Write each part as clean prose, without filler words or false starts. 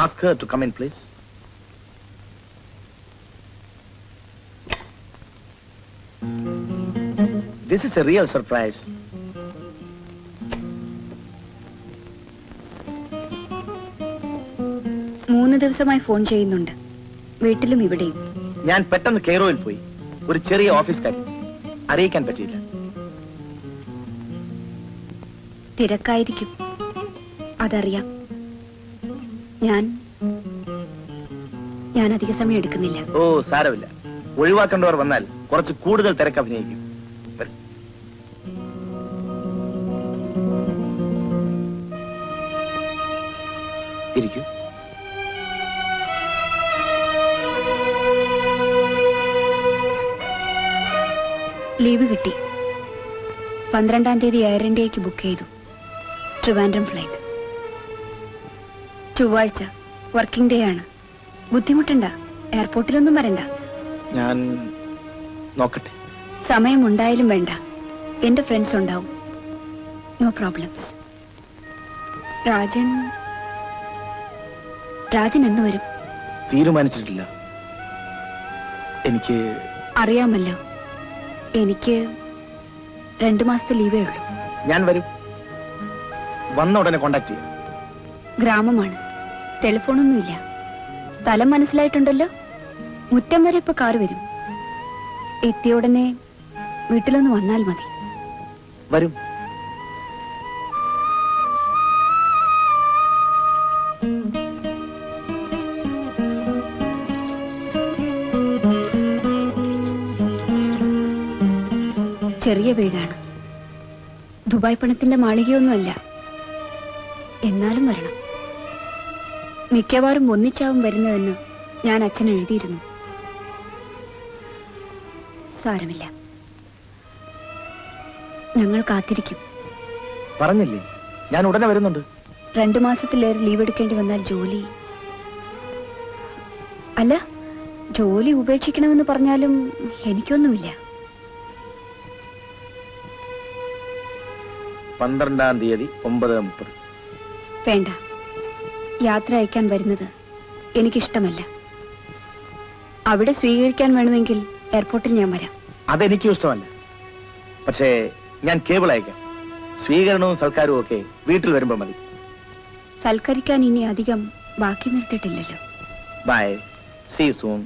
ask her to come in, please? This is a real surprise. മൂന്ന് ദിവസമായി phone ചെയ്യുന്നുണ്ട്, വീട്ടിലും ഇവിടെയും. ഞാൻ പെട്ടെന്ന് കെയറോയിൽ പോയി, ഒരു ചെറിയ ഓഫീസ് കാര്യം അറിയിക്കാൻ പറ്റിയില്ല. തിരക്കായിരിക്കും, അതറിയാം. ഞാൻ അധിക സമയം എടുക്കുന്നില്ല. ഓ സാരമില്ല, ഒഴിവാക്കേണ്ടവർ വന്നാൽ കുറച്ച് കൂടുതൽ തിരക്ക് അഭിനയിക്കും. ഇരിക്കൂ. ലീവ് കിട്ടി. 12-ാം തീയതി എയർ ഇന്ത്യക്ക് ബുക്ക് ചെയ്തു. ട്രിവാൻഡ്രം ഫ്ലൈറ്റ്. ചൊവ്വാഴ്ച വർക്കിംഗ് ഡേ ആണ്. ബുദ്ധിമുട്ടുണ്ട? എയർപോർട്ടിലൊന്നും വരണ്ട. ഞാൻ നോക്കട്ടെ. സമയമുണ്ടായാലും വേണ്ട, എന്റെ ഫ്രണ്ട്സ് ഉണ്ടാവും. No problems. രാജൻ എന്ന് വരും? തീരുമാനിച്ചിട്ടില്ല. എനിക്ക് അറിയാമല്ലോ, എനിക്ക് 2 മാസത്തെ ലീവേ ഉള്ളൂ. ഞാൻ വരും. വന്ന ഉടനെ കോണ്ടാക്ട് ചെയ്യാം. ഗ്രാമമാണ്, ടെലിഫോണൊന്നുമില്ല. സ്ഥലം മനസ്സിലായിട്ടുണ്ടല്ലോ. മുറ്റം വരെ ഇപ്പൊ കാറ് വരും. എത്തിയ ഉടനെ വീട്ടിലൊന്ന് വന്നാൽ മതി. വരും. ചെറിയ വീടാണ്, ദുബായ് പണത്തിന്റെ മാളികയൊന്നുമല്ല. എന്നാലും വരണം. മിക്കവാറും ഒന്നിച്ചാവും വരുന്നതെന്ന് ഞാൻ അച്ഛൻ എഴുതിയിരുന്നു. സാരമില്ല, ഞങ്ങൾ കാത്തിരിക്കും. പറഞ്ഞില്ലേ, ഞാൻ ഉടനെ വരുന്നുണ്ട്. 2 മാസത്തിലേറെ ലീവ് എടുക്കേണ്ടി വന്നാൽ ജോലി ഉപേക്ഷിക്കണമെന്ന് പറഞ്ഞാലും എനിക്കൊന്നുമില്ല. 12-ാം തീയതി 9:30. വേണ്ട, യാത്ര അയക്കാൻ വരുന്നത് എനിക്കിഷ്ടമല്ല. അവിടെ സ്വീകരിക്കാൻ വേണമെങ്കിൽ എയർപോർട്ടിൽ ഞാൻ വരാം. അതെനിക്കും ഇഷ്ടമല്ല. പക്ഷേ ഞാൻ കേബിൾ അയക്കാം. സ്വീകരണവും സൽക്കാരവും ഒക്കെ വീട്ടിൽ വരുമ്പോൾ മതി. സൽക്കരിക്കാൻ ഇനി അധികം ബാക്കി നിർത്തിയിട്ടില്ലല്ലോ. Bye, see soon.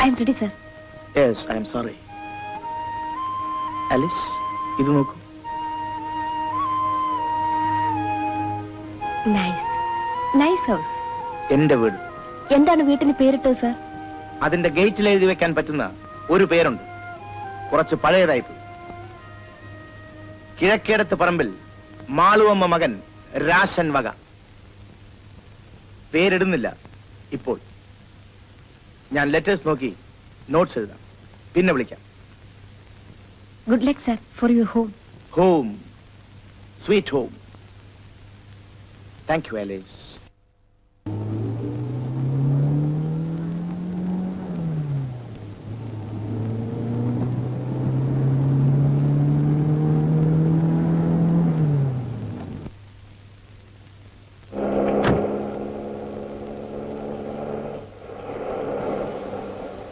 I am ready, sir. Yes, I am sorry. Alice, ഇത് നോക്കൂ. Nice house. എന്റെ വീട്. എന്താണ് വീട്ടിന് പേരിട്ടത്, സർ? അതിന്റെ ഗേറ്റിൽ എഴുതി വെക്കാൻ പറ്റുന്ന ഒരു പേരുണ്ട്. കുറച്ച് പഴയതായിപ്പോയി. കിഴക്കേടത്ത് പറമ്പിൽ മാളുവമ്മ മകൻ രാശൻ വക. പേരിടുന്നില്ല ഇപ്പോൾ. ഞാൻ ലെറ്റേഴ്സ് നോക്കി നോട്ട്സ് എഴുതാം, പിന്നെ വിളിക്കാം. Good luck, sir, for your home. Home, sweet home. Thank you, Alice.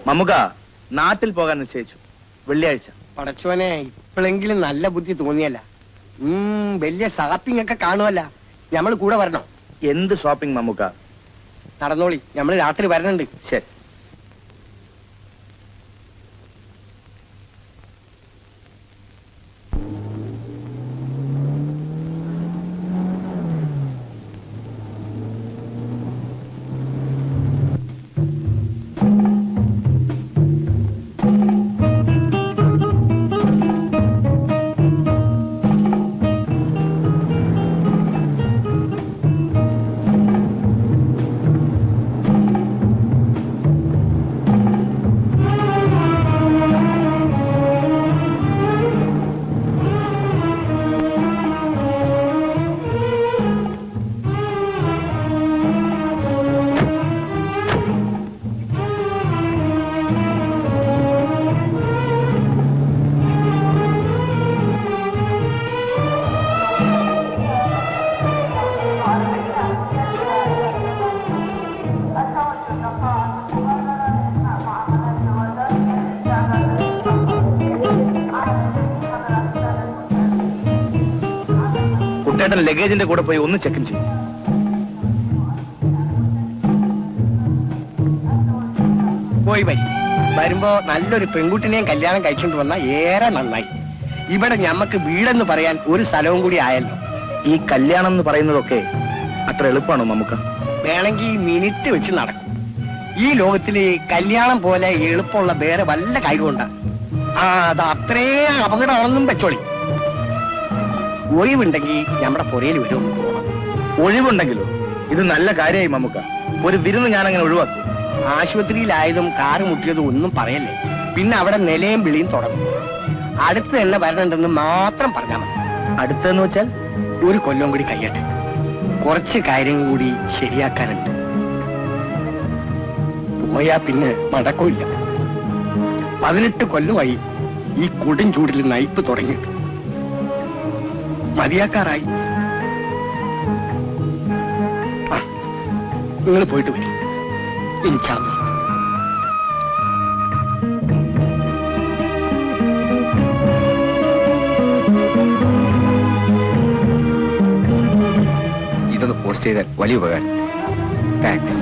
Mammukka നാട്ടിൽ പോകാൻ നിശ്ചയിച്ചു. വെള്ളിയാഴ്ച. പടച്ചോനെ, ഇപ്പോഴെങ്കിലും നല്ല ബുദ്ധി തോന്നിയല്ല. വലിയ ഷാപ്പിംഗ് ഒക്കെ കാണുമല്ല. നമ്മൾ കൂടെ വരണോ? എന്ത് ഷോപ്പിംഗ് മമ്മുക? നടന്നോളി, നമ്മൾ രാത്രി വരണുണ്ട്. ശരി. ലഗേജിന്റെ കൂടെ പോയി ഒന്ന് ചെക്ക് ചെയ്യും. പോയി വരുമ്പോ നല്ലൊരു പെൺകുട്ടിനെയും കല്യാണം കഴിച്ചുകൊണ്ട് വന്നാൽ ഏറെ നന്നായി. ഇവിടെ ഞമ്മക്ക് വീടെന്ന് പറയാൻ ഒരു സ്ഥലവും കൂടി ആയല്ലോ. ഈ കല്യാണം എന്ന് പറയുന്നതൊക്കെ അത്ര എളുപ്പമാണോ നമുക്ക്? വേണമെങ്കിൽ മിനിറ്റ് വെച്ച് നടക്കും. ഈ ലോകത്തില് കല്യാണം പോലെ എളുപ്പമുള്ള വേറെ വല്ല കാര്യമുണ്ടാ? അത് അത്രയും അപകടമാണെന്നും വെച്ചോളി. ഒഴിവുണ്ടെങ്കിൽ നമ്മുടെ പുരയിൽ വരും. ഒഴിവുണ്ടെങ്കിലോ? ഇത് നല്ല കാര്യമായി മമ്മുക്ക. ഒരു വിരുന്ന് ഞാൻ അങ്ങനെ ഒഴിവാക്കും. ആശുപത്രിയിലായതും കാറ് മുട്ടിയതും ഒന്നും പറയല്ലേ. പിന്നെ അവിടെ നിലയും വിളിയും തുടങ്ങും. അടുത്ത് തന്നെ വരണുണ്ടെന്ന് മാത്രം പറഞ്ഞാൽ മതി. അടുത്തെന്ന് വെച്ചാൽ ഒരു കൊല്ലം കൂടി കഴിയട്ടെ. കുറച്ച് കാര്യങ്ങൾ കൂടി ശരിയാക്കാനുണ്ട്. പോയാ പിന്നെ മടക്കമില്ല. 18 കൊല്ലമായി ഈ കൊടും ചൂടിൽ നയിപ്പ് തുടങ്ങിയിട്ട്. മതിയാക്കാറായി. നിങ്ങൾ പോയിട്ട് വരും. ഇതൊന്ന് പോസ്റ്റ് ചെയ്താൽ വലിയ ഉപകാരം. താങ്ക്സ്.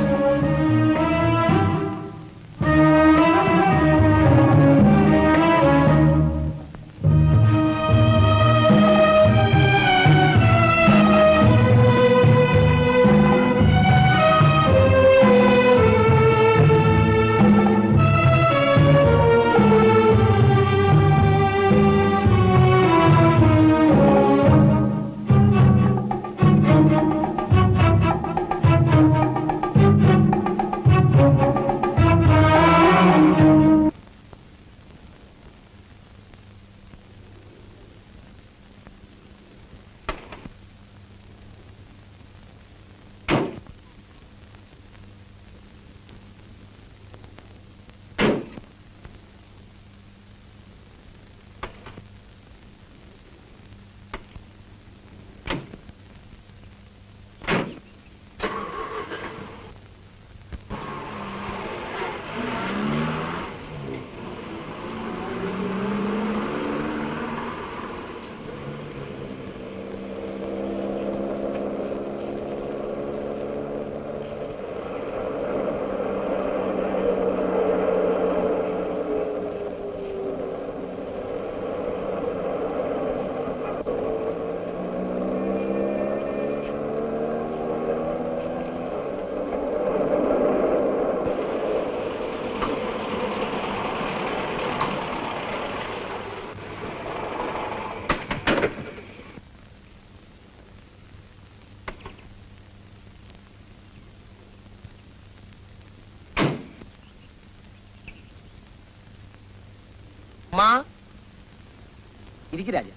ഇരിക്കരാജ,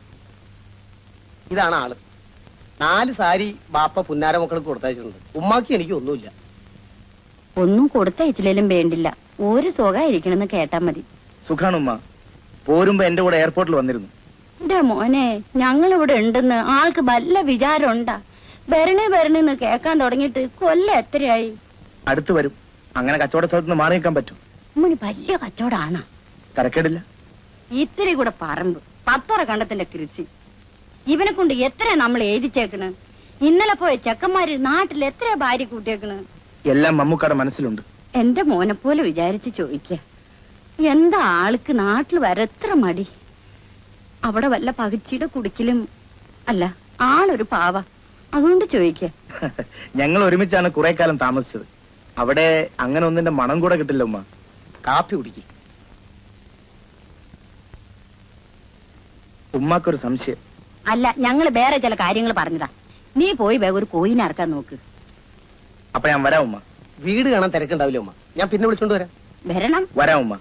ഇതാണ് ആള്. 4 സാരി ബാപ്പ പുന്നാര മക്കൾക്ക് കൊടുത്തയച്ചിട്ടുണ്ട്. ഉമ്മാക്ക് എനിക്ക് ഒന്നുമില്ല. ഒന്നും കൊടുത്തയച്ചില്ലേലും വേണ്ടില്ല. ഒരു സുഖമായിരിക്കണമെന്ന് കേട്ടാ മതി. സുഖാണുമ്മ. പോരുമ്പോ എന്റെ കൂടെ എയർപോർട്ടിൽ വന്നിരുന്നു. എന്റെ മോനെ, ഞങ്ങളിവിടെ ഉണ്ടെന്ന് ആൾക്ക് വല്ല വിചാരം ഉണ്ടാ? വരണേന്ന് കേക്കാൻ തുടങ്ങിയിട്ട് കൊല്ലം എത്രയായി? അടുത്ത് വരും. അങ്ങനെ കച്ചവട സ്ഥലത്ത് നിന്ന് മാറി നിൽക്കാൻ പറ്റും? ഉമ്മന് വലിയ കച്ചവടാണ്. തരക്കേടില്ല. ഇത്തിരി കൂടെ പറമ്പ്, 10 കണ്ടത്തിന്റെ കൃഷി. ഇവനെ കൊണ്ട് എത്ര നമ്മൾ എഴുതിച്ചേക്കണ്. ഇന്നലെ പോയ ചെക്കന്മാര് നാട്ടിൽ എത്ര ഭാര്യ കൂട്ടിയേക്കണ്. എല്ലാം മമ്മൂക്കാടെ മനസ്സിലുണ്ട്. എന്റെ മോനെ പോലെ വിചാരിച്ച് ചോദിക്ക, എന്താ ആൾക്ക് നാട്ടിൽ വരെ എത്ര മടി? അവിടെ വല്ല പകച്ചിയുടെ കുടിക്കലും അല്ല, ആളൊരു പാവ, അതുകൊണ്ട് ചോദിക്ക. ഞങ്ങൾ ഒരുമിച്ചാണ് കുറെ കാലം താമസിച്ചത്. അവിടെ അങ്ങനെ ഒന്നിന്റെ മണം കൂടെ കിട്ടില്ല ഉമ്മ. കാപ്പി കുടിക്ക്. ഉമ്മാക്കൊരു സംശയം. അല്ല, ഞങ്ങള് വേറെ ചില കാര്യങ്ങൾ പറഞ്ഞതാ. നീ പോയി വേഗം ഒരു കോയിനെ ഇറക്കാൻ നോക്ക്. അപ്പൊ ഞാൻ വരാം ഉമ്മ. വീട് കാണാൻ തിരക്കുണ്ടാവില്ല ഉമ്മ, ഞാൻ പിന്നെ വിളിച്ചോണ്ട് വരാം. വരണം. വരാം ഉമ്മ.